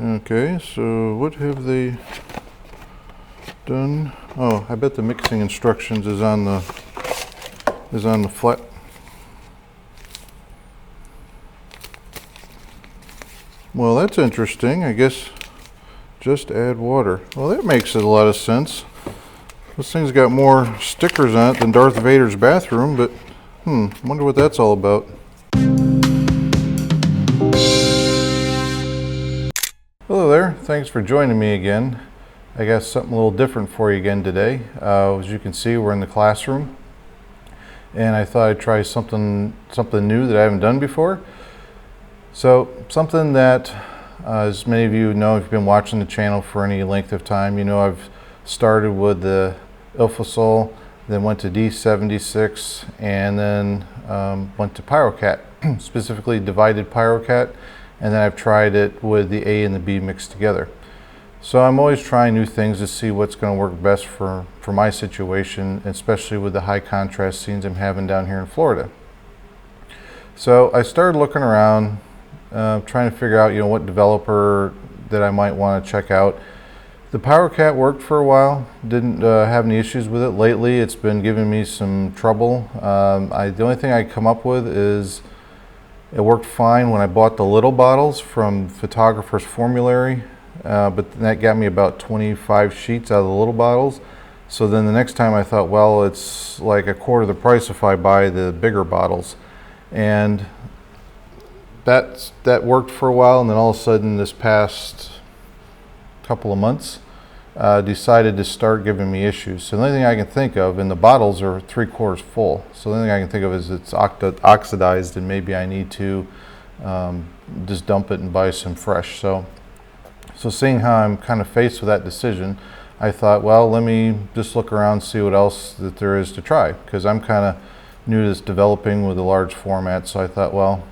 Okay, so what have they done? Oh, I bet the mixing instructions is on the flat. Well, that's interesting. I guess just add water. Well, that makes a lot of sense. This thing's got more stickers on it than Darth Vader's bathroom, but wonder what that's all about. Hello there, thanks for joining me again. I got something a little different for you again today. As you can see, we're in the classroom, and I thought I'd try something new that I haven't done before. So something that, as many of you know, if you've been watching the channel for any length of time, you know I've started with the Ilford, then went to D76, and then went to PyroCat, specifically divided PyroCat, and then I've tried it with the A and the B mixed together. So I'm always trying new things to see what's going to work best for my situation, especially with the high contrast scenes I'm having down here in Florida. So I started looking around, trying to figure out, what developer that I might want to check out. The PyroCat worked for a while, didn't have any issues with it. Lately it's been giving me some trouble. The only thing I come up with is it worked fine when I bought the little bottles from Photographer's Formulary, but that got me about 25 sheets out of the little bottles. So then the next time I thought, well, it's like a quarter the price if I buy the bigger bottles. And that worked for a while, and then all of a sudden this past couple of months decided to start giving me issues. So the only thing I can think of, and the bottles are 3/4 full, so the only thing I can think of is it's oxidized, and maybe I need to just dump it and buy some fresh. So seeing how I'm kind of faced with that decision, I thought, well, let me just look around and see what else that there is to try, because I'm kind of new to this developing with a large format. So I thought, well,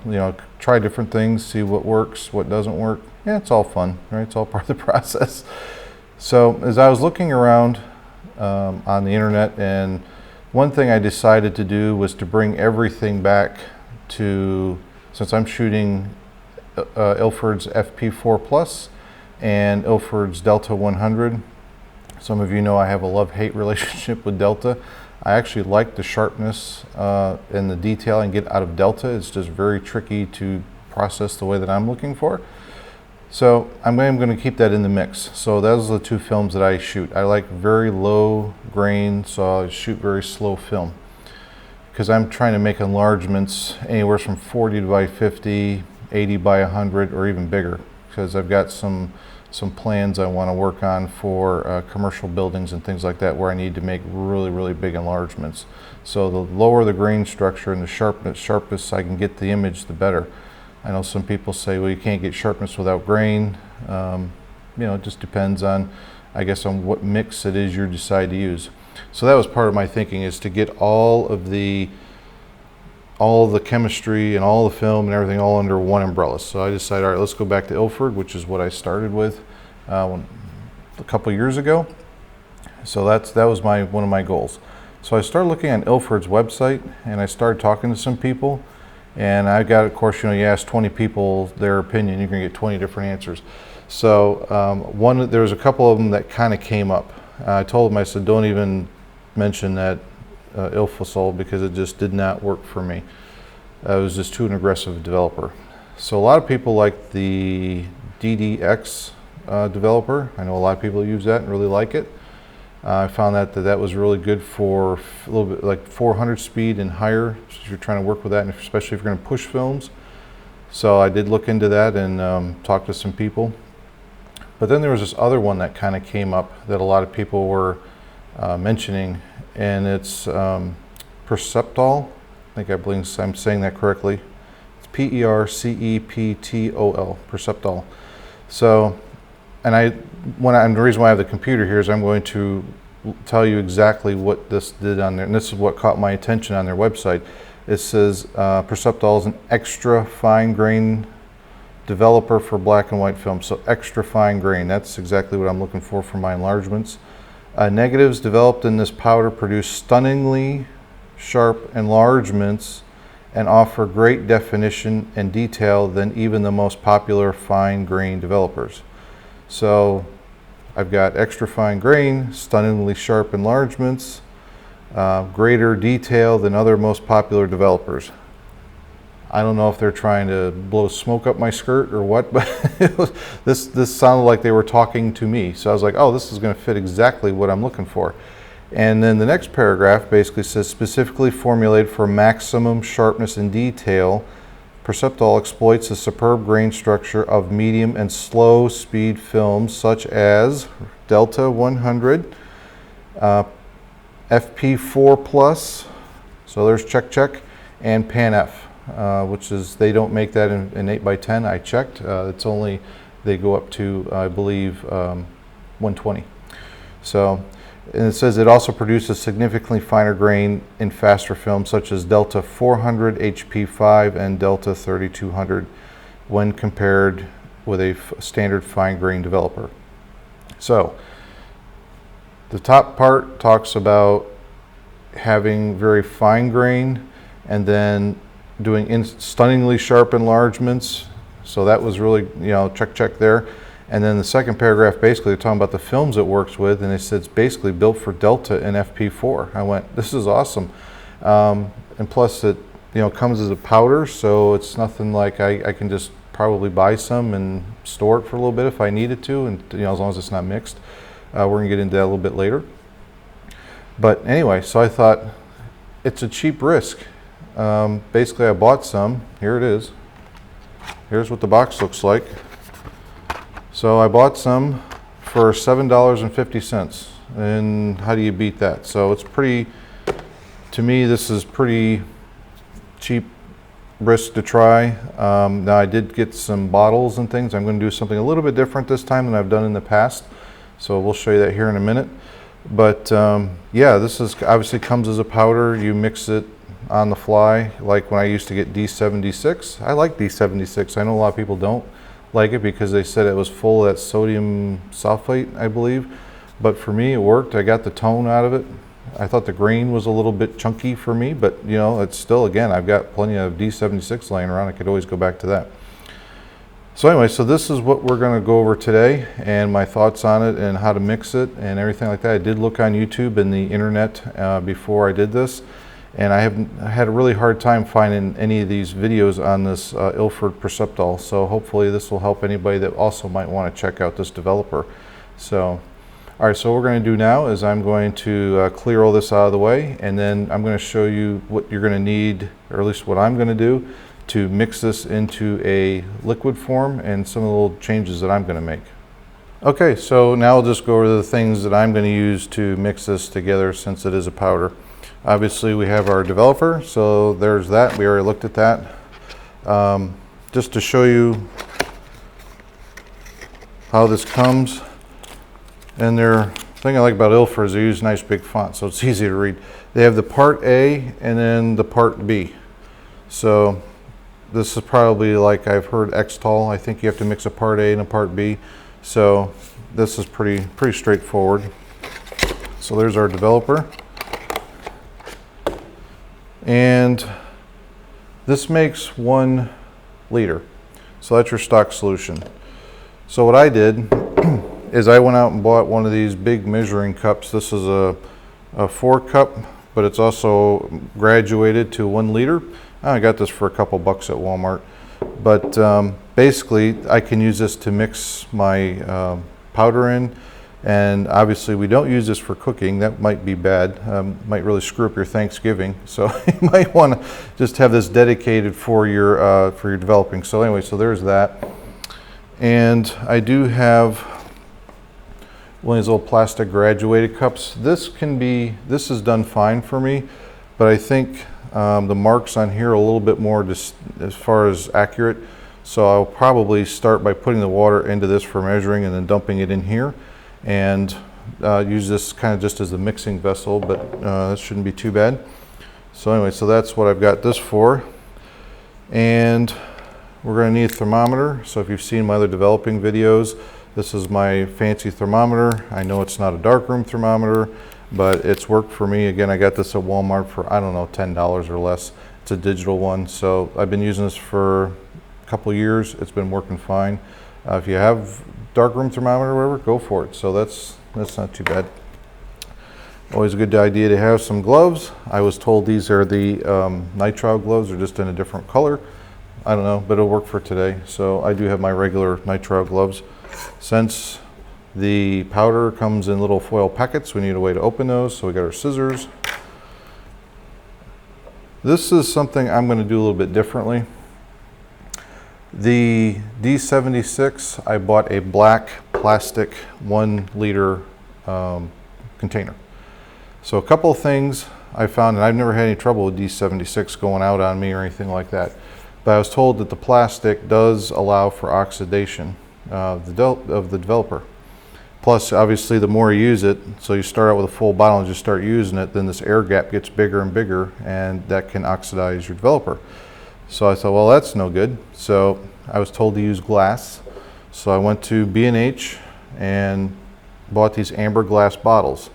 try different things, see what works, what doesn't work. Yeah, it's all fun, right? It's all part of the process. So as I was looking around on the internet, and one thing I decided to do was to bring everything back to, since I'm shooting Ilford's FP4 Plus and Ilford's Delta 100. Some of you know I have a love-hate relationship with Delta. I actually like the sharpness and the detail I can get out of Delta. It's just very tricky to process the way that I'm looking for. So I'm going to keep that in the mix. So those are the two films that I shoot. I like very low grain, so I shoot very slow film, because I'm trying to make enlargements anywhere from 40 by 50, 80 by 100, or even bigger, because I've got some plans I want to work on for commercial buildings and things like that, where I need to make really big enlargements. So the lower the grain structure and the sharpest I can get the image, the better. I know some people say, well, you can't get sharpness without grain. It just depends on, I guess, on what mix it is you decide to use. So that was part of my thinking, is to get all the chemistry and all the film and everything all under one umbrella. So I decided, all right, let's go back to Ilford, which is what I started with a couple years ago. So that was one of my goals. So I started looking at Ilford's website, and I started talking to some people. And I got, of course, you ask 20 people their opinion, you're going to get 20 different answers. So there was a couple of them that kind of came up. I told them, I said, don't even mention that Ilford, because it just did not work for me. I was just too an aggressive developer. So a lot of people like the DDX developer. I know a lot of people use that and really like it. I found that was really good for a little bit like 400 speed and higher, if you're trying to work with that, and especially if you're going to push films. So I did look into that and talk to some people. But then there was this other one that kind of came up that a lot of people were mentioning, and it's Perceptol. I believe I'm saying that correctly. It's Perceptol, Perceptol. So, and the reason why I have the computer here is I'm going to tell you exactly what this did on there, and this is what caught my attention on their website. It says Perceptol is an extra fine grain developer for black and white film. So extra fine grain, that's exactly what I'm looking for my enlargements. Negatives developed in this powder produce stunningly sharp enlargements and offer great definition and detail than even the most popular fine grain developers. So I've got extra fine grain, stunningly sharp enlargements, greater detail than other most popular developers. I don't know if they're trying to blow smoke up my skirt or what, but this sounded like they were talking to me. So I was like, oh, this is going to fit exactly what I'm looking for. And then the next paragraph basically says, specifically formulated for maximum sharpness and detail, Perceptol exploits the superb grain structure of medium and slow speed films such as Delta 100, FP4 Plus, so there's check, and Pan F. Which is, they don't make that in 8x10. I checked. It's only, they go up to, I believe, 120. So, and it says it also produces significantly finer grain in faster films such as Delta 400, HP5, and Delta 3200 when compared with a standard fine grain developer. So, the top part talks about having very fine grain and then doing stunningly sharp enlargements. So that was really, check there. And then the second paragraph, basically they're talking about the films it works with, and it says it's basically built for Delta and FP4. I went, this is awesome. And plus it, comes as a powder, so it's nothing like I can just probably buy some and store it for a little bit if I needed to, and as long as it's not mixed. We're gonna get into that a little bit later. But anyway, so I thought it's a cheap risk. Basically I bought some. Here it is. Here's what the box looks like. So I bought some for $7.50, and how do you beat that? So it's pretty, to me this is pretty cheap risk to try. Now I did get some bottles and things. I'm going to do something a little bit different this time than I've done in the past, so we'll show you that here in a minute. But yeah, this is obviously comes as a powder. You mix it on the fly, like when I used to get D76. I like D76. I know a lot of people don't like it because they said it was full of that sodium sulfate, I believe. But for me, it worked. I got the tone out of it. I thought the grain was a little bit chunky for me, but it's still, again, I've got plenty of D76 laying around. I could always go back to that. So anyway, so this is what we're going to go over today, and my thoughts on it and how to mix it and everything like that. I did look on YouTube and the internet before I did this, and I had a really hard time finding any of these videos on this Ilford Perceptol. So hopefully this will help anybody that also might want to check out this developer. So, all right, so what we're going to do now is I'm going to clear all this out of the way, and then I'm going to show you what you're going to need, or at least what I'm going to do, to mix this into a liquid form and some of the little changes that I'm going to make. Okay, so now I'll just go over the things that I'm going to use to mix this together since it is a powder. Obviously we have our developer, so there's that. We already looked at that. Just to show you how this comes, and their thing I like about Ilford is they use nice big font, so it's easy to read. They have the part A and then the part B. So this is probably, like I've heard Xtol, I think you have to mix a part A and a part B. So this is pretty straightforward. So there's our developer. And this makes 1 liter. So that's your stock solution. So what I did is I went out and bought one of these big measuring cups. This is a 4 cup, but it's also graduated to 1 liter. I got this for a couple bucks at Walmart. But basically I can use this to mix my powder in. And obviously we don't use this for cooking. That might be bad. Might really screw up your Thanksgiving. So you might want to just have this dedicated for your developing. So anyway, so there's that. And I do have one of these little plastic graduated cups. This is done fine for me, but I think the marks on here are a little bit more just as far as accurate. So I'll probably start by putting the water into this for measuring and then dumping it in here. And use this kind of just as a mixing vessel, but that shouldn't be too bad. So anyway, so that's what I've got this for. And we're going to need a thermometer. So if you've seen my other developing videos, this is my fancy thermometer. I know it's not a darkroom thermometer, but it's worked for me. Again, I got this at Walmart for, I don't know, $10 or less. It's a digital one. So I've been using this for a couple years. It's been working fine. If you have darkroom thermometer or whatever, go for it. So that's not too bad. Always a good idea to have some gloves. I was told these are the nitrile gloves, they're just in a different color. I don't know, but it'll work for today. So I do have my regular nitrile gloves. Since the powder comes in little foil packets, we need a way to open those, so we got our scissors. This is something I'm going to do a little bit differently. The D76, I bought a black plastic 1 liter container. So a couple of things I found, and I've never had any trouble with D76 going out on me or anything like that, but I was told that the plastic does allow for oxidation of the developer. Plus, obviously, the more you use it, so you start out with a full bottle and just start using it, then this air gap gets bigger and bigger, and that can oxidize your developer. So I thought, well, that's no good. So I was told to use glass. So I went to B&H and bought these amber glass bottles.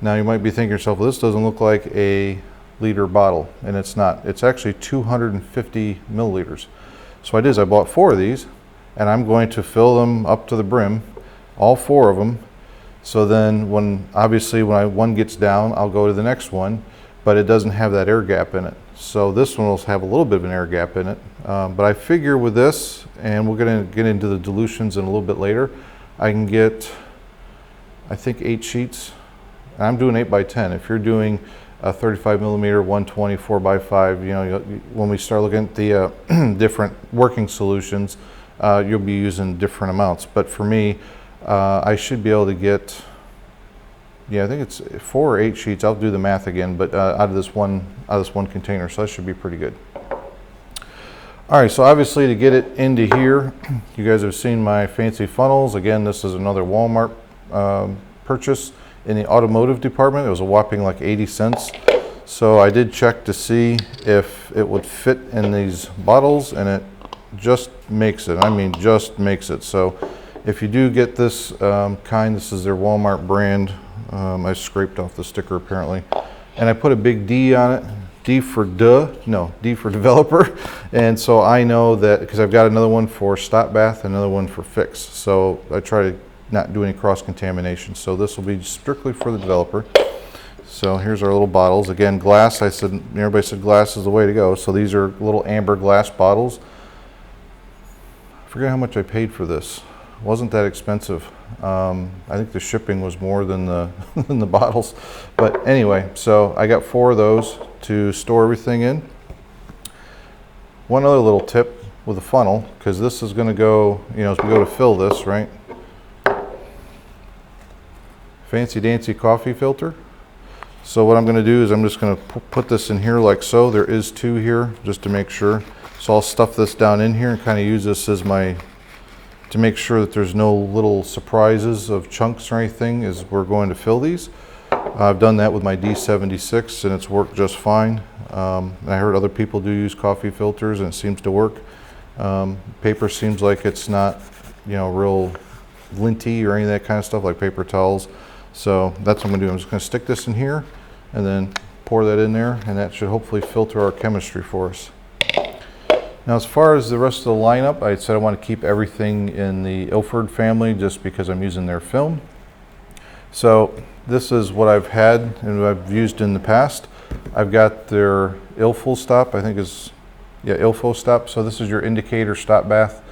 Now you might be thinking to yourself, well, this doesn't look like a liter bottle, and it's not. It's actually 250 milliliters. So what I did is I bought 4 of these, and I'm going to fill them up to the brim, all 4 of them. So then when one gets down, I'll go to the next one, but it doesn't have that air gap in it. So this one will have a little bit of an air gap in it. But I figure with this, and we're going to get into the dilutions in a little bit later, I can get, I think, 8 sheets. And I'm doing 8 by 10. If you're doing a 35 millimeter, 120, 4 by 5, you know, when we start looking at the different working solutions, you'll be using different amounts. But for me, I should be able to get, I think it's 4 or 8 sheets. I'll do the math again, but out of this one container, so that should be pretty good. All right, so obviously to get it into here, you guys have seen my fancy funnels. Again, this is another Walmart purchase in the automotive department. It was a whopping like 80 cents. So I did check to see if it would fit in these bottles, and it just makes it. I mean, just makes it. So if you do get this kind, this is their Walmart brand. I scraped off the sticker apparently, and I put a big D on it. D for developer. And so I know that, because I've got another one for stop bath, another one for fix. So I try to not do any cross contamination. So this will be strictly for the developer. So here's our little bottles. Again, glass. Everybody said glass is the way to go. So these are little amber glass bottles. I forget how much I paid for this. It wasn't that expensive. I think the shipping was more than than the bottles. But anyway, so I got 4 of those to store everything in. One other little tip with a funnel, because this is going to go, as we go to fill this, right? Fancy dancy coffee filter. So what I'm going to do is I'm just going to put this in here like so. There is 2 here just to make sure. So I'll stuff this down in here and kind of use this as to make sure that there's no little surprises of chunks or anything as we're going to fill these. I've done that with my D76 and it's worked just fine. And I heard other people do use coffee filters and it seems to work. Paper seems like it's not, real linty or any of that kind of stuff like paper towels. So that's what I'm going to do. I'm just going to stick this in here and then pour that in there, and that should hopefully filter our chemistry for us. Now, as far as the rest of the lineup, I said I want to keep everything in the Ilford family just because I'm using their film. So this is what I've had and what I've used in the past. I've got their Ilfo stop, I think is, Ilfo stop. So this is your indicator stop bath.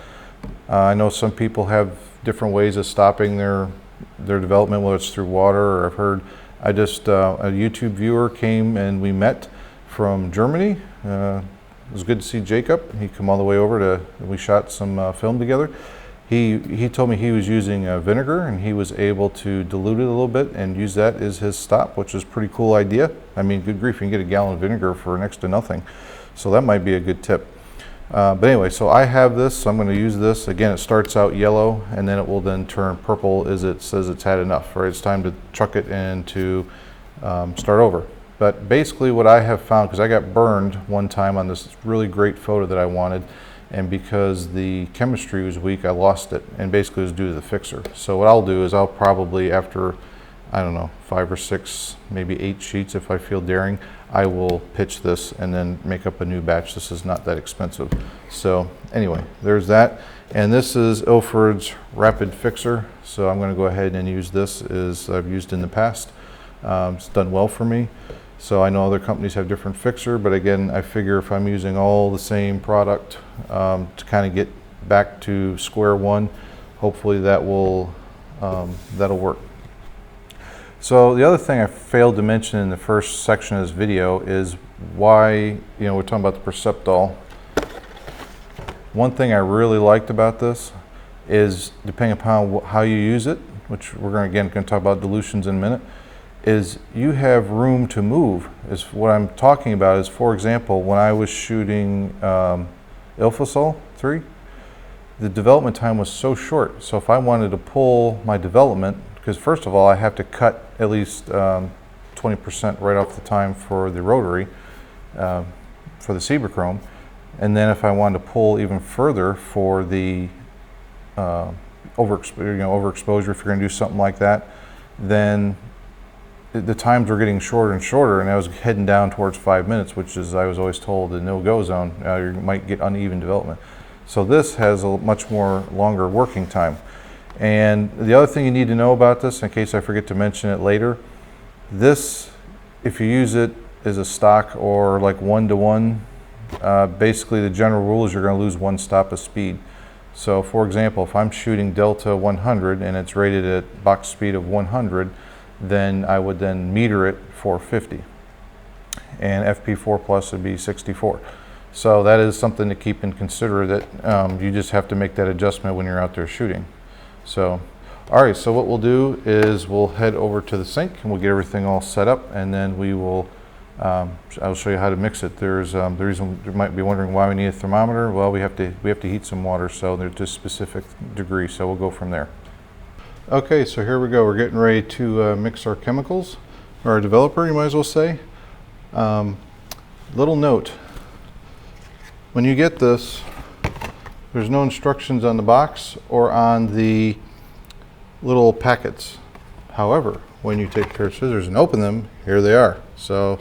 I know some people have different ways of stopping their development, whether it's through water or I've heard. A YouTube viewer came and we met from Germany. It was good to see Jacob. He come all the way over we shot some film together. He told me he was using vinegar and he was able to dilute it a little bit and use that as his stop, which is a pretty cool idea. I mean, good grief, you can get a gallon of vinegar for next to nothing. So that might be a good tip. But anyway, so I have this, so I'm going to use this. Again, it starts out yellow and then it will then turn purple as it says it's had enough, right? It's time to chuck it and to start over. But basically what I have found, because I got burned one time on this really great photo that I wanted, and because the chemistry was weak, I lost it, and basically it was due to the fixer. So what I'll do is I'll probably, after, I don't know, 5 or 6, maybe 8 sheets if I feel daring, I will pitch this and then make up a new batch. This is not that expensive. So anyway, there's that. And this is Ilford's Rapid Fixer. So I'm going to go ahead and use this as I've used in the past. It's done well for me. So I know other companies have different fixer, but again, I figure if I'm using all the same product to kind of get back to square one, hopefully that will that'll work. So the other thing I failed to mention in the first section of this video is why, we're talking about the Perceptol. One thing I really liked about this is, depending upon how you use it, which we're going to talk about dilutions in a minute, is you have room to move. Is what I'm talking about is, for example, when I was shooting Ilfosol 3, the development time was so short. So if I wanted to pull my development, because first of all, I have to cut at least 20% right off the time for the rotary, for the Chrome. And then if I wanted to pull even further for the overexposure, if you're going to do something like that, then the times were getting shorter and shorter, and I was heading down towards 5 minutes, which is, I was always told, the no-go zone. You might get uneven development. So this has a much more longer working time. And the other thing you need to know about this, in case I forget to mention it later, this, if you use it as a stock or like 1-to-1, basically the general rule is you're going to lose 1 stop of speed. So for example, if I'm shooting Delta 100 and it's rated at box speed of 100, then I would then meter it 450, and FP4 plus would be 64. So that is something to keep in consider, that you just have to make that adjustment when you're out there shooting. So, all right, so what we'll do is we'll head over to the sink and we'll get everything all set up, and then we will, I'll show you how to mix it. There's the reason you might be wondering why we need a thermometer. Well, we have to heat some water, so there's just specific degree, so we'll go from there. Okay, so here we go. We're getting ready to mix our chemicals, or our developer, you might as well say. Little note, when you get this, there's no instructions on the box or on the little packets. However, when you take a pair of scissors and open them, here they are. So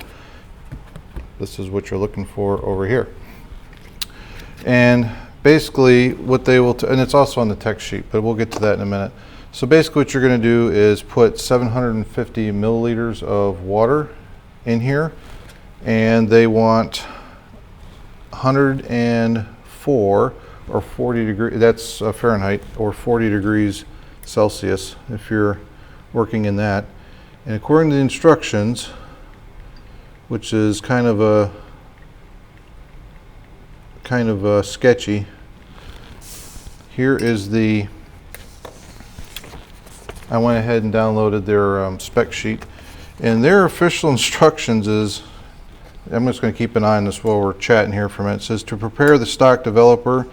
this is what you're looking for over here. And basically what they will, and it's also on the tech sheet, but we'll get to that in a minute. So basically what you're going to do is put 750 milliliters of water in here, and they want 104 or 40 degrees, that's Fahrenheit, or 40 degrees Celsius if you're working in that. And according to the instructions, which is kind of sketchy, here is the, I went ahead and downloaded their spec sheet, and their official instructions is, I'm just going to keep an eye on this while we're chatting here for a minute. It says, to prepare the stock developer,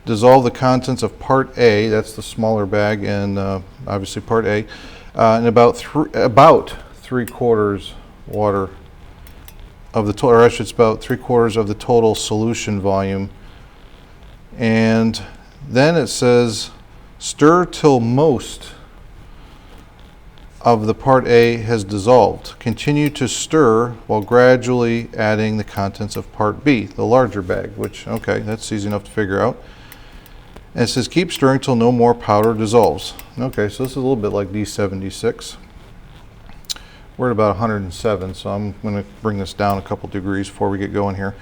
dissolve the contents of part A, that's the smaller bag, and obviously part A, in about 3/4 water of the total, or actually it's about 3/4 of the total solution volume. And then it says, stir till most of the part A has dissolved. Continue to stir while gradually adding the contents of part B, the larger bag, which, okay, that's easy enough to figure out. And it says keep stirring till no more powder dissolves. Okay, so this is a little bit like D76. We're at about 107, so I'm going to bring this down a couple degrees before we get going here.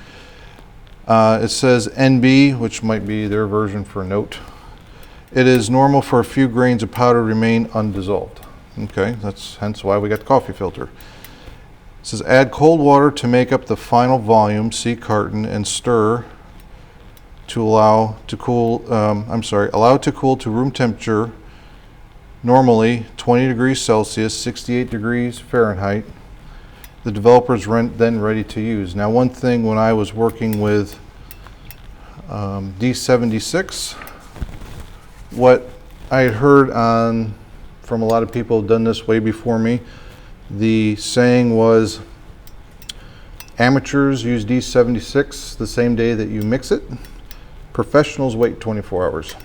It says NB, which might be their version for note. It is normal for a few grains of powder to remain undissolved. Okay, that's hence why we got the coffee filter. It says add cold water to make up the final volume, see carton, and stir to allow to cool, allow it to cool to room temperature, normally 20 degrees Celsius, 68 degrees Fahrenheit. The developer is then ready to use. Now, one thing when I was working with D76, what I had heard from a lot of people who've done this way before me, the saying was amateurs use D76 the same day that you mix it. Professionals wait 24 hours.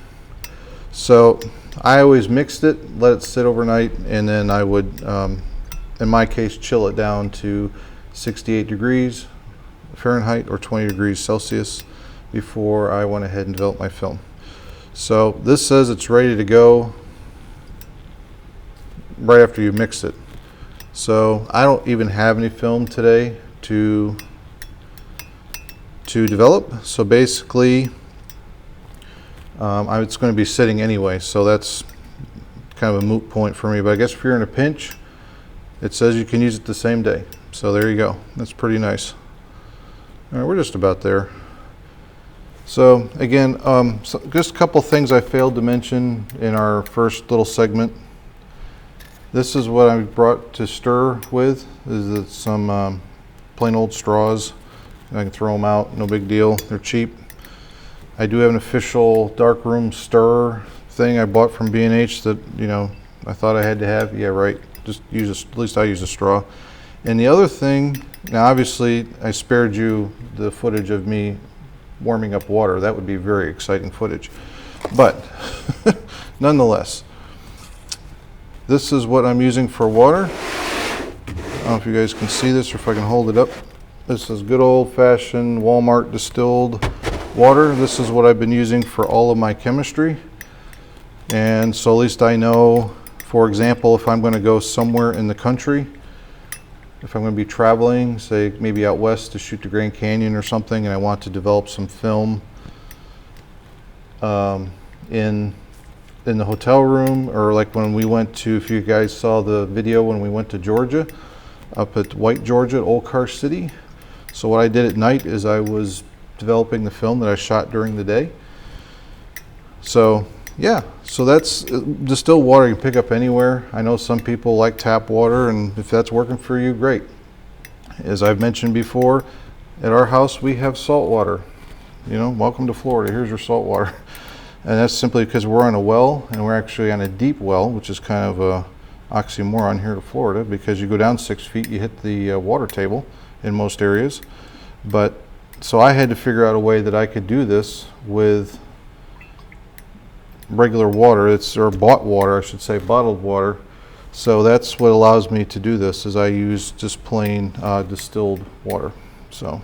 So I always mixed it, let it sit overnight, and then I would, in my case, chill it down to 68 degrees Fahrenheit or 20 degrees Celsius before I went ahead and developed my film. So this says it's ready to go right after you mix it. So I don't even have any film today to develop. So basically, it's going to be sitting anyway. So that's kind of a moot point for me. But I guess if you're in a pinch, it says you can use it the same day. So there you go. That's pretty nice. All right, we're just about there. So again, just a couple things I failed to mention in our first little segment. This is what I brought to stir with. Is some plain old straws. I can throw them out, no big deal. They're cheap. I do have an official darkroom stir thing I bought from B&H that, you know, I thought I had to have. Yeah, right. Just use at least I use a straw. And the other thing, now obviously I spared you the footage of me warming up water. That would be very exciting footage. But nonetheless, this is what I'm using for water. I don't know if you guys can see this or if I can hold it up. This is good old-fashioned Walmart distilled water. This is what I've been using for all of my chemistry. And so at least I know, for example, if I'm going to go somewhere in the country, if I'm going to be traveling, say maybe out west to shoot the Grand Canyon or something, and I want to develop some film in the hotel room, or like when we went to, if you guys saw the video when we went to Georgia, up at White, Georgia, at Old Car City. So what I did at night is I was developing the film that I shot during the day. So yeah, so that's distilled water you can pick up anywhere. I know some people like tap water, and if that's working for you, great. As I've mentioned before, at our house we have salt water. You know, welcome to Florida, here's your salt water. And that's simply because we're on a well, and we're actually on a deep well, which is kind of a oxymoron here to Florida, because you go down 6 feet, you hit the water table in most areas. But so I had to figure out a way that I could do this with regular water, or bought water, I should say, bottled water. So that's what allows me to do this, is I use just plain distilled water. So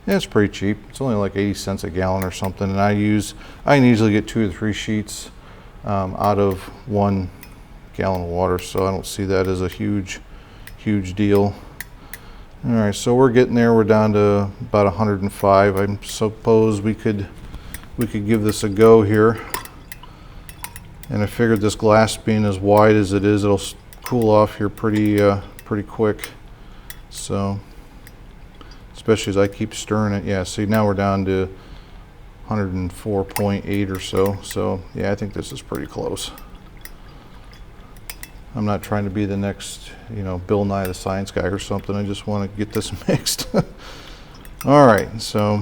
yeah, it's pretty cheap. It's only like 80 cents a gallon or something, and I can easily get 2 or 3 sheets out of 1 gallon of water, so I don't see that as a huge deal. All right, so we're getting there. We're down to about 105. I suppose we could give this a go here. And I figured this glass being as wide as it is, it'll cool off here pretty quick. So, especially as I keep stirring it. Yeah, see, now we're down to 104.8 or so. So yeah, I think this is pretty close. I'm not trying to be the next, you know, Bill Nye the Science Guy or something. I just want to get this mixed. All right, so,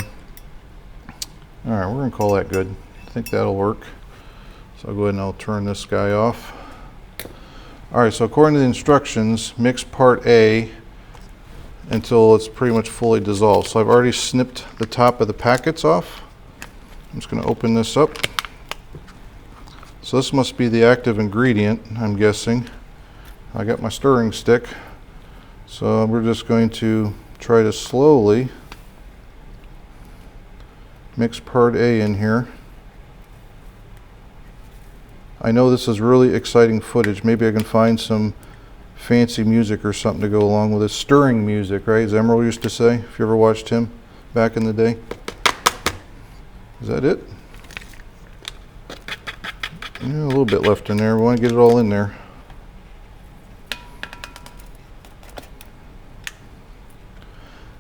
all right, we're gonna call that good. I think that'll work. So I'll go ahead and I'll turn this guy off. All right, so according to the instructions, mix part A until it's pretty much fully dissolved. So I've already snipped the top of the packets off. I'm just going to open this up. So this must be the active ingredient, I'm guessing. I got my stirring stick. So we're just going to try to slowly mix part A in here. I know this is really exciting footage. Maybe I can find some fancy music or something to go along with it. Stirring music, right? As Emerald used to say, if you ever watched him back in the day. Is that it? Yeah, a little bit left in there. We want to get it all in there.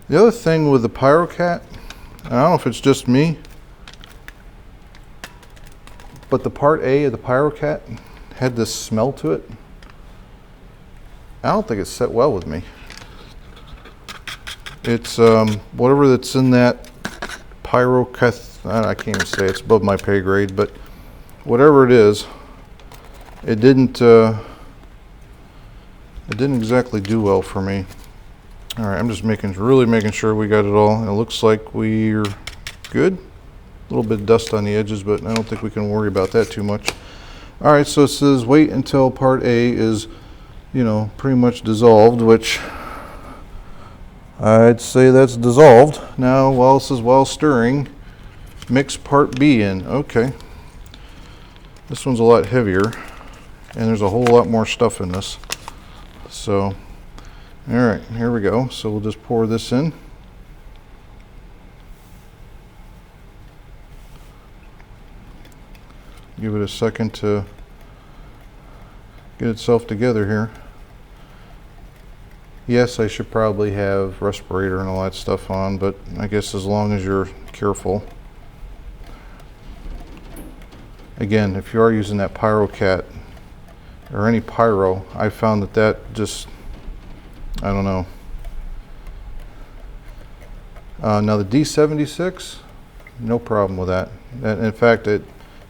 The other thing with the PyroCat, and I don't know if it's just me, but the part A of the PyroCat had this smell to it. I don't think it's set well with me. It's whatever that's in that PyroCat, I can't even say, it's above my pay grade, but whatever it is, it didn't exactly do well for me. All right, I'm just really making sure we got it all. And it looks like we're good. A little bit of dust on the edges, but I don't think we can worry about that too much. All right, so it says wait until part A is, you know, pretty much dissolved, which I'd say that's dissolved. Now, while this is while stirring, mix part B in. Okay. This one's a lot heavier, and there's a whole lot more stuff in this. So, all right, here we go. So we'll just pour this in. Give it a second to get itself together here. Yes, I should probably have respirator and all that stuff on, but I guess as long as you're careful. Again, if you are using that PyroCat or any pyro, I found that just, I don't know. Now the D76, no problem with that. And in fact,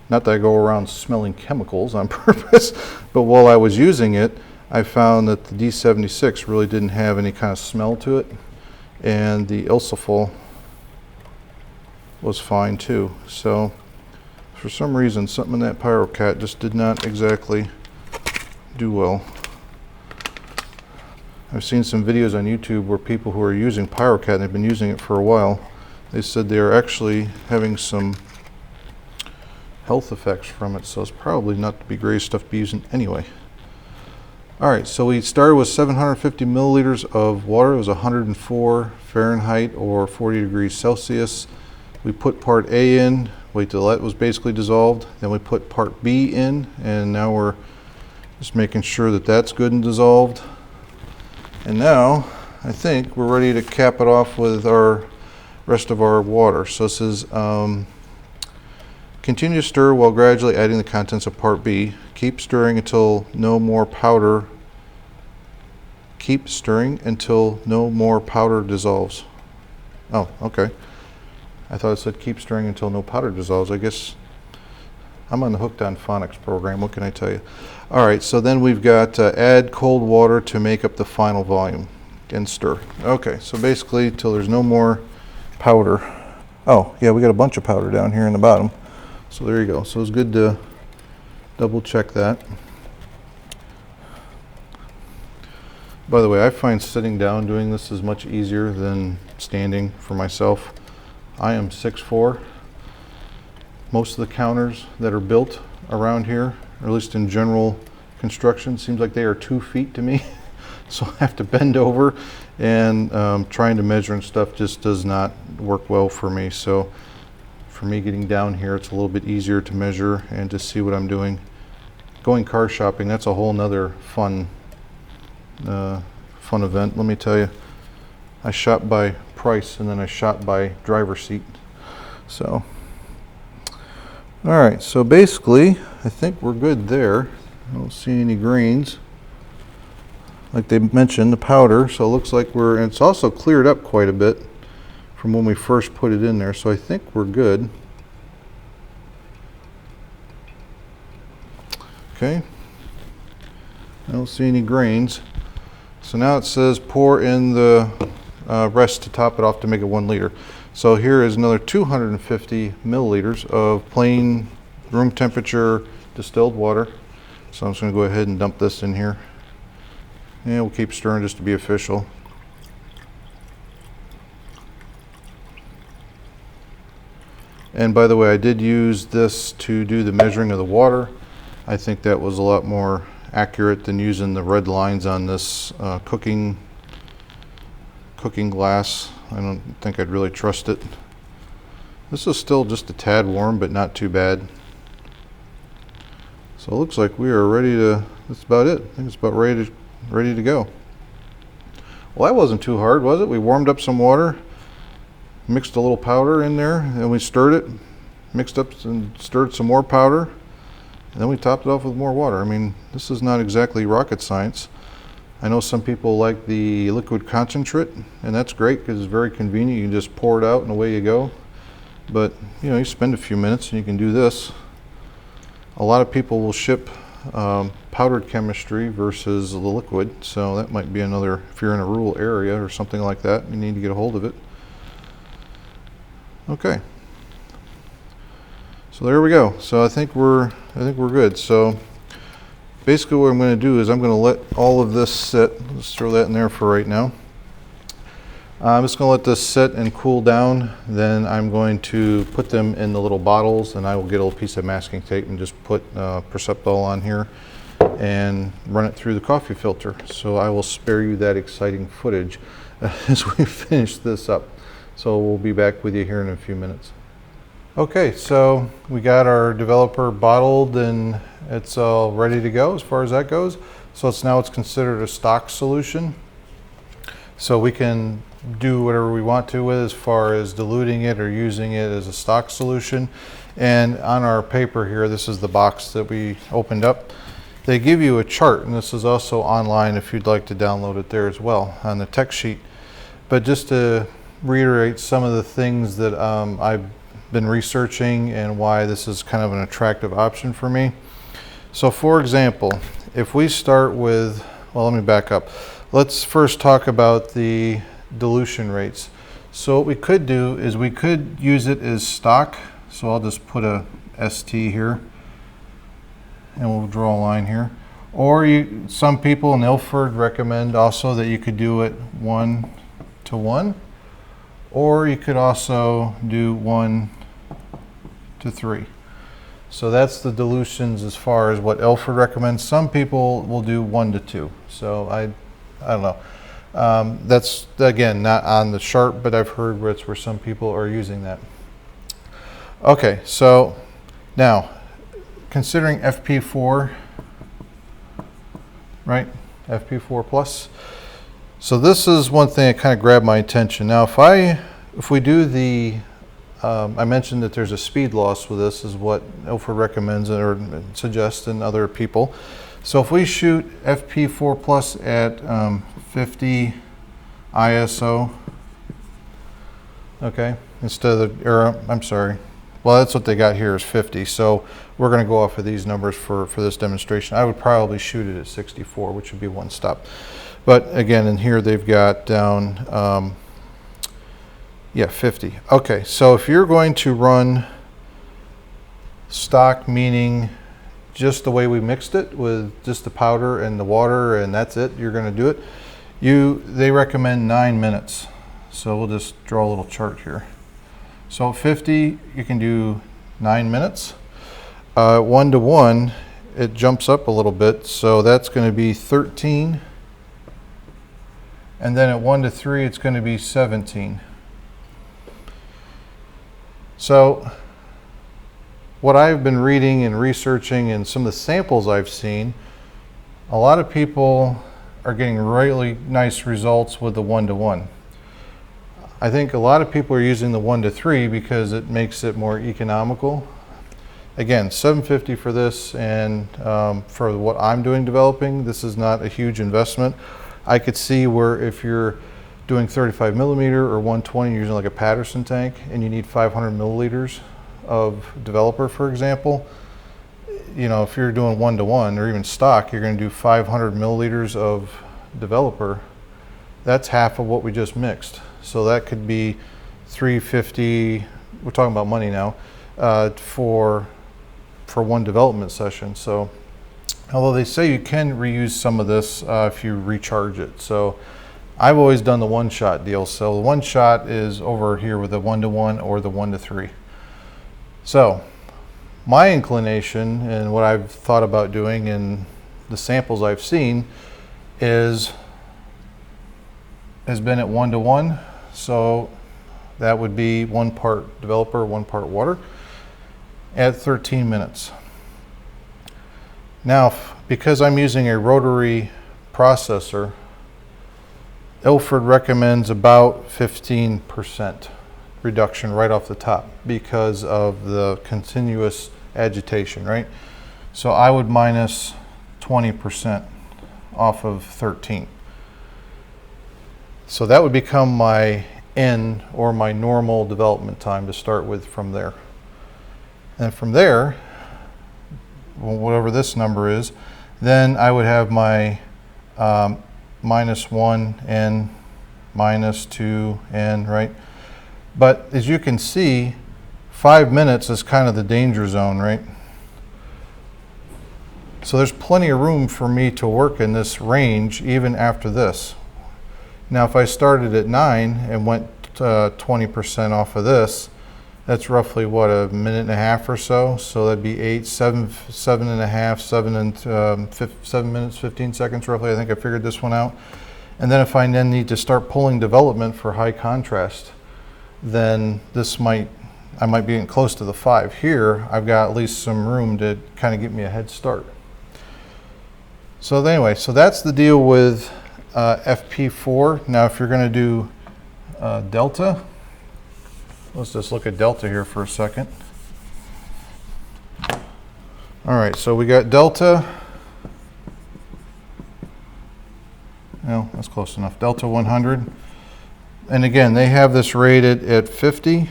not that I go around smelling chemicals on purpose, but while I was using it, I found that the D76 really didn't have any kind of smell to it, and the Ilford was fine too. So for some reason, something in that PyroCat just did not exactly do well. I've seen some videos on YouTube where people who are using PyroCat, and they've been using it for a while, they said they are actually having some health effects from it, so it's probably not the greatest stuff to be using anyway. All right, so we started with 750 milliliters of water. It was 104 Fahrenheit or 40 degrees Celsius. We put part A in, wait till that was basically dissolved. Then we put part B in, and now we're just making sure that that's good and dissolved. And now I think we're ready to cap it off with our rest of our water. So this is continue to stir while gradually adding the contents of part B. Keep stirring until no more powder. Keep stirring until no more powder dissolves. Oh, okay. I thought it said keep stirring until no powder dissolves. I guess I'm on the Hooked on Phonics program. What can I tell you? All right, so then we've got add cold water to make up the final volume and stir. Okay, so basically till there's no more powder. Oh, yeah, we got a bunch of powder down here in the bottom. So there you go. So it's good to double check that. By the way, I find sitting down doing this is much easier than standing for myself. I am 6'4". Most of the counters that are built around here, or at least in general construction, seems like they are 2 feet to me. So I have to bend over, and trying to measure and stuff just does not work well for me. So for me getting down here, it's a little bit easier to measure and to see what I'm doing. Going car shopping, that's a whole nother fun event. Let me tell you, I shop by price and then I shop by driver seat. So, all right, so basically, I think we're good there. I don't see any grains. Like they mentioned, the powder, so it looks like and it's also cleared up quite a bit from when we first put it in there, so I think we're good. Okay, I don't see any grains. So now it says pour in the rest to top it off to make it 1 liter. So here is another 250 milliliters of plain room temperature distilled water. So I'm just going to go ahead and dump this in here. And we'll keep stirring just to be official. And by the way, I did use this to do the measuring of the water. I think that was a lot more accurate than using the red lines on this cooking glass. I don't think I'd really trust it. This is still just a tad warm, but not too bad. So it looks like we are ready to, that's about it. I think it's about ready to go. Well, that wasn't too hard, was it? We warmed up some water, mixed a little powder in there, and we stirred it, mixed up and stirred some more powder, and then we topped it off with more water. I mean, this is not exactly rocket science. I know some people like the liquid concentrate, and that's great because it's very convenient. You can just pour it out and away you go. But, you know, you spend a few minutes and you can do this. A lot of people will ship powdered chemistry versus the liquid, so that might be another, if you're in a rural area or something like that, you need to get a hold of it. Okay. So there we go. So I think we're good. So basically what I'm going to do is I'm going to let all of this sit. Let's throw that in there for right now. I'm just going to let this sit and cool down. Then I'm going to put them in the little bottles, and I will get a little piece of masking tape and just put Perceptol on here and run it through the coffee filter. So I will spare you that exciting footage as we finish this up. So we'll be back with you here in a few minutes. Okay, so we got our developer bottled and it's all ready to go as far as that goes. So it's considered a stock solution. So we can do whatever we want to with as far as diluting it or using it as a stock solution. And on our paper here, this is the box that we opened up. They give you a chart, and this is also online if you'd like to download it there as well on the tech sheet. But just to reiterate some of the things that I've been researching and why this is kind of an attractive option for me. So for example, if we start with, well, let me back up. Let's first talk about the dilution rates. So what we could do is we could use it as stock. So I'll just put a ST here and we'll draw a line here. Or some people in Ilford recommend also that you could do it 1:1, or you could also do 1:3. So that's the dilutions as far as what Ilford recommends. Some people will do 1:2. So I don't know. That's, again, not on the chart, but I've heard where some people are using that. Okay, so now, considering FP4, right? FP4 plus. So this is one thing that kind of grabbed my attention. Now, if we do the, I mentioned that there's a speed loss with this, is what Ilford recommends or suggests in other people. So if we shoot FP4 plus at 50 ISO, okay, instead of the, or I'm sorry, well, that's what they got here is 50. So we're going to go off of these numbers for this demonstration. I would probably shoot it at 64, which would be one stop. But again, in here they've got down, yeah, 50. Okay, so if you're going to run stock, meaning just the way we mixed it with just the powder and the water and that's it, you're going to do it, they recommend 9 minutes. So we'll just draw a little chart here. So at 50, you can do 9 minutes. 1:1, it jumps up a little bit, so that's going to be 13. And then at 1:3, it's going to be 17. So what I've been reading and researching and some of the samples I've seen, a lot of people are getting really nice results with the 1:1. I think a lot of people are using the 1:3 because it makes it more economical. Again, $750 for this, and for what I'm doing developing, this is not a huge investment. I could see where if you're doing 35 millimeter or 120, you're using like a Patterson tank, and you need 500 milliliters of developer, for example. You know, if you're doing 1:1 or even stock, you're going to do 500 milliliters of developer. That's half of what we just mixed. So that could be $350. We're talking about money now, for one development session. So although they say you can reuse some of this if you recharge it. So I've always done the one-shot deal. So the one shot is over here with the 1:1 or the 1:3. So my inclination and what I've thought about doing and the samples I've seen has been at 1:1. So that would be 1 part developer, 1 part water at 13 minutes. Now, because I'm using a rotary processor, Ilford recommends about 15% reduction right off the top because of the continuous agitation, right? So I would minus 20% off of 13. So that would become my N, or my normal development time to start with from there. And from there, whatever this number is, then I would have my -1 N, -2 N, right? But as you can see, 5 minutes is kind of the danger zone, right? So there's plenty of room for me to work in this range even after this. Now if I started at 9 and went 20% off of this, that's roughly what, a minute and a half or so. So that'd be 8, 7, 7.5, 7 minutes, 15 seconds roughly. I think I figured this one out. And then if I then need to start pulling development for high contrast, then I might be getting close to the 5. Here, I've got at least some room to kind of get me a head start. So anyway, so that's the deal with FP4. Now, if you're going to do delta, let's just look at delta here for a second. All right, so we got delta. No, that's close enough. Delta 100. And again, they have this rated at 50.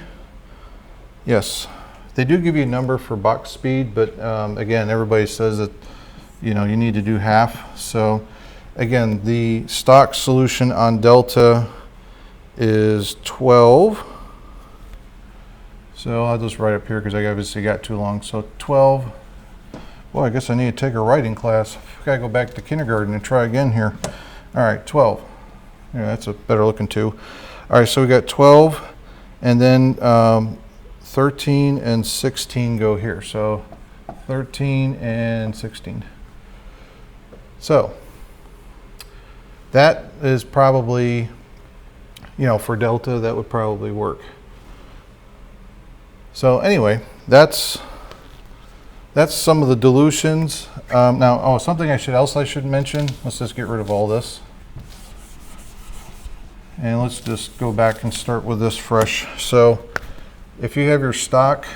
Yes, they do give you a number for box speed, but again, everybody says that you need to do half. So again, the stock solution on delta is 12. So I'll just write up here because I obviously got too long. So 12. Well, I guess I need to take a writing class. I gotta go back to kindergarten and try again here. All right, 12. Yeah, that's a better looking 2. All right, so we got 12, and then 13 and 16 go here. So 13 and 16. So that is probably, for delta, that would probably work. So anyway, that's some of the dilutions. Now, something else I should mention. Let's just get rid of all this. And let's just go back and start with this fresh. So if you have your stock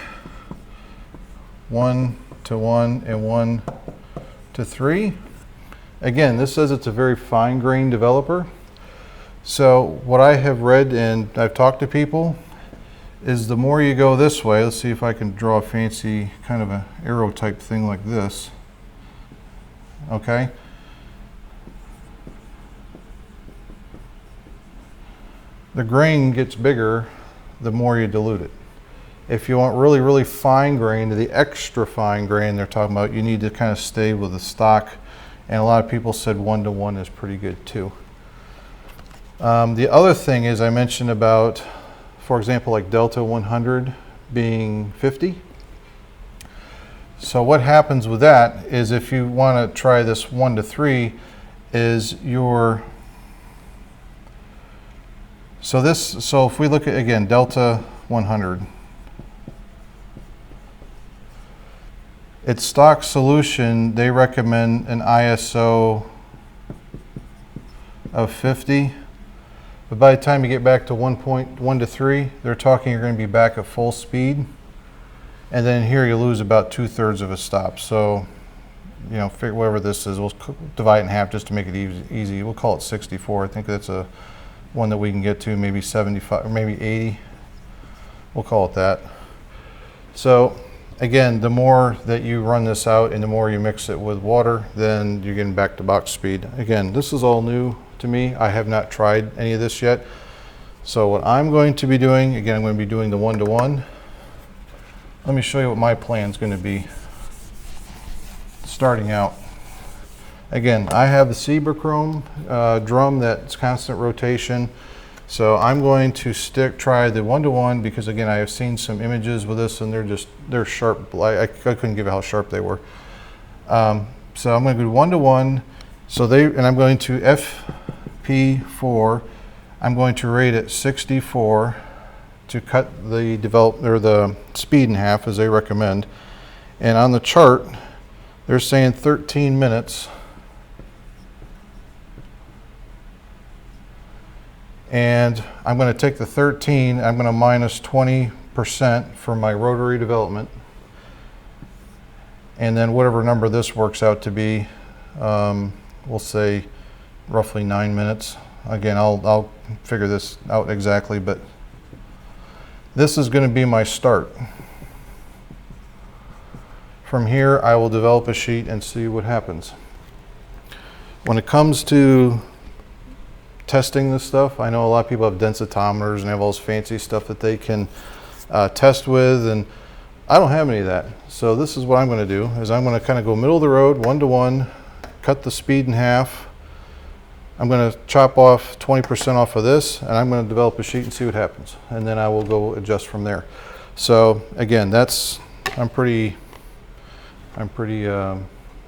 1 to 1 and 1 to 3, again, this says it's a very fine grained developer. So what I have read and I've talked to people is the more you go this way, let's see if I can draw a fancy kind of an arrow type thing like this. Okay. The grain gets bigger the more you dilute it. If you want really, really fine grain, the extra fine grain they're talking about, you need to kind of stay with the stock. And a lot of people said 1 to 1 is pretty good too. The other thing is I mentioned about, for example, like Delta 100 being 50. So what happens with that is if you want to try this 1 to 3 is so if we look at, again, Delta 100, its stock solution, they recommend an ISO of 50. But by the time you get back to 1.1 to 3, they're talking you're going to be back at full speed. And then here you lose about 2/3 of a stop. So, figure whatever this is, we'll divide it in half just to make it easy. We'll call it 64. I think that's a one that we can get to, maybe 75 or maybe 80. We'll call it that. So again, the more that you run this out and the more you mix it with water, then you're getting back to box speed. Again, this is all new to me. I have not tried any of this yet. So what I'm going to be doing, again, I'm going to be doing the 1 to 1. Let me show you what my plan is going to be starting out. Again, I have the Chrome drum that's constant rotation. So I'm going to try the 1 to 1 because again, I have seen some images with this and they're sharp. I couldn't give it how sharp they were. So I'm going to do 1 to 1. And I'm going to FP4. I'm going to rate it 64 to cut the speed in half as they recommend. And on the chart, they're saying 13 minutes. And I'm going to take the 13, I'm going to minus 20% for my rotary development. And then whatever number this works out to be, we'll say roughly 9 minutes. Again, I'll figure this out exactly, but this is going to be my start. From here, I will develop a sheet and see what happens. When it comes to testing this stuff, I know a lot of people have densitometers and have all this fancy stuff that they can test with, and I don't have any of that. So this is what I'm going to do, is I'm going to kind of go middle of the road, 1 to 1, cut the speed in half, I'm going to chop off 20% off of this, and I'm going to develop a sheet and see what happens, and then I will go adjust from there. So again, that's I'm pretty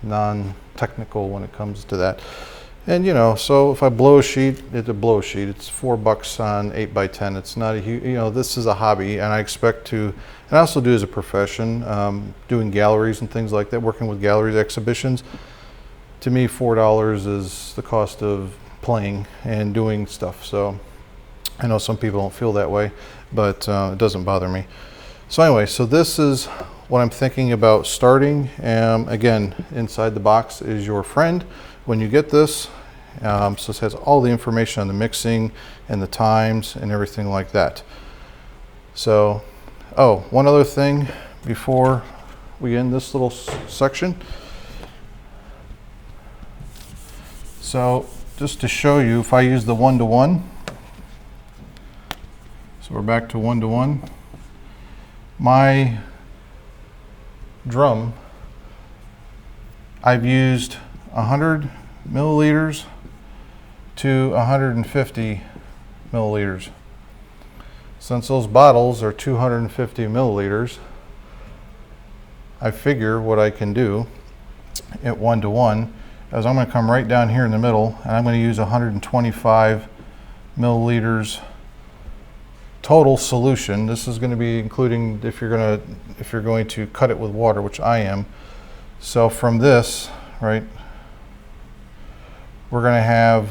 non-technical when it comes to that. And you know, so if I blow a sheet, it's a blow sheet. It's $4 on 8x10. It's not a huge, you know, this is a hobby, and I expect to, and I also do as a profession, doing galleries and things like that, working with galleries, exhibitions. To me, $4 is the cost of playing and doing stuff. So I know some people don't feel that way, but it doesn't bother me. So anyway, so this is what I'm thinking about starting. Again, inside the box is your friend when you get this. So this has all the information on the mixing and the times and everything like that. So, oh, one other thing before we end this little section. So just to show you, if I use the 1-to-1, so we're back to 1-to-1, my drum, I've used 100 milliliters to 150 milliliters. Since those bottles are 250 milliliters, I figure what I can do at 1-to-1 is I'm going to come right down here in the middle, and I'm going to use 125 milliliters total solution. This is going to be including if you're going to cut it with water, which I am. So from this, right, we're going to have,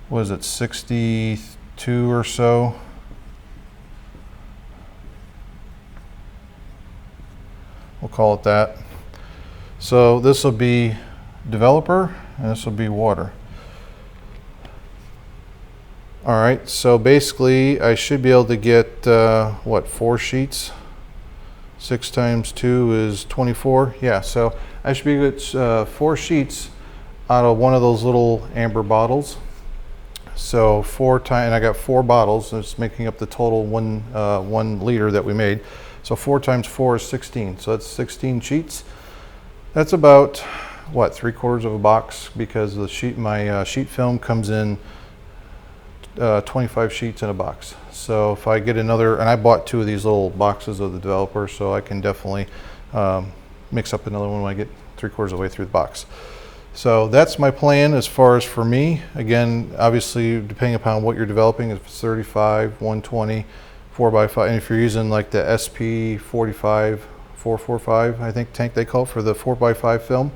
what is it, 62 or so. We'll call it that. So this will be developer, and this will be water. All right, so basically I should be able to get, what, 4 sheets? 6 times 2 is 24. Yeah, so I should be able to get 4 sheets out of one of those little amber bottles. So 4 times, and I got 4 bottles, and it's making up the total 1 liter that we made. So 4 times 4 is 16. So that's 16 sheets. That's about, what, 3/4 of a box, because the sheet, my sheet film comes in 25 sheets in a box. So if I get another, and I bought 2 of these little boxes of the developer, so I can definitely mix up another one when I get 3/4 of the way through the box. So that's my plan as far as for me. Again, obviously, depending upon what you're developing, if it's 35, 120, 4x5, and if you're using like the SP 45, 445, I think tank they call it, for the 4x5 film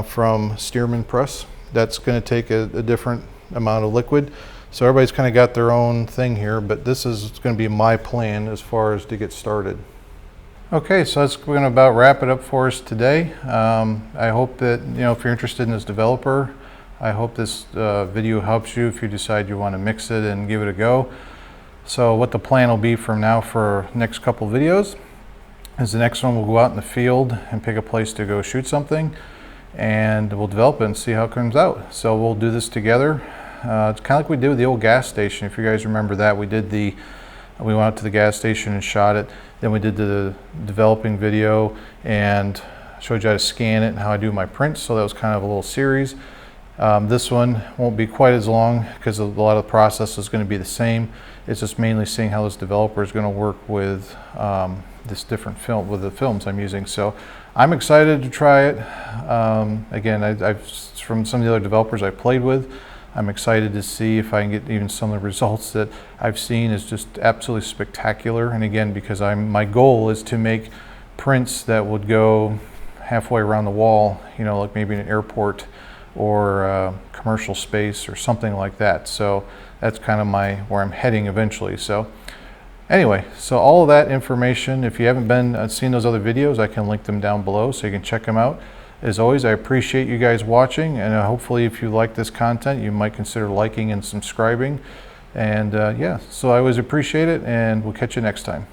from Stearman Press, that's going to take a different amount of liquid. So everybody's kind of got their own thing here, but this is going to be my plan as far as to get started. Okay, so that's going to about wrap it up for us today. I hope that, you know, if you're interested in this developer, I hope this video helps you if you decide you want to mix it and give it a go. So what the plan will be from now for next couple videos is the next one we'll go out in the field and pick a place to go shoot something, and we'll develop it and see how it comes out. So we'll do this together. It's kind of like we did with the old gas station. If you guys remember that, we went out to the gas station and shot it. Then we did the developing video and showed you how to scan it and how I do my prints. So that was kind of a little series. This one won't be quite as long because a lot of the process is going to be the same. It's just mainly seeing how this developer is going to work with this different film, with the films I'm using. So I'm excited to try it. Again, I've from some of the other developers I played with, I'm excited to see if I can get even some of the results that I've seen is just absolutely spectacular. And again, because my goal is to make prints that would go halfway around the wall, you know, like maybe in an airport or commercial space or something like that. So that's kind of where I'm heading eventually. So anyway, so all of that information, if you haven't seen those other videos, I can link them down below so you can check them out. As always, I appreciate you guys watching, and hopefully if you like this content, you might consider liking and subscribing. And yeah, so I always appreciate it, and we'll catch you next time.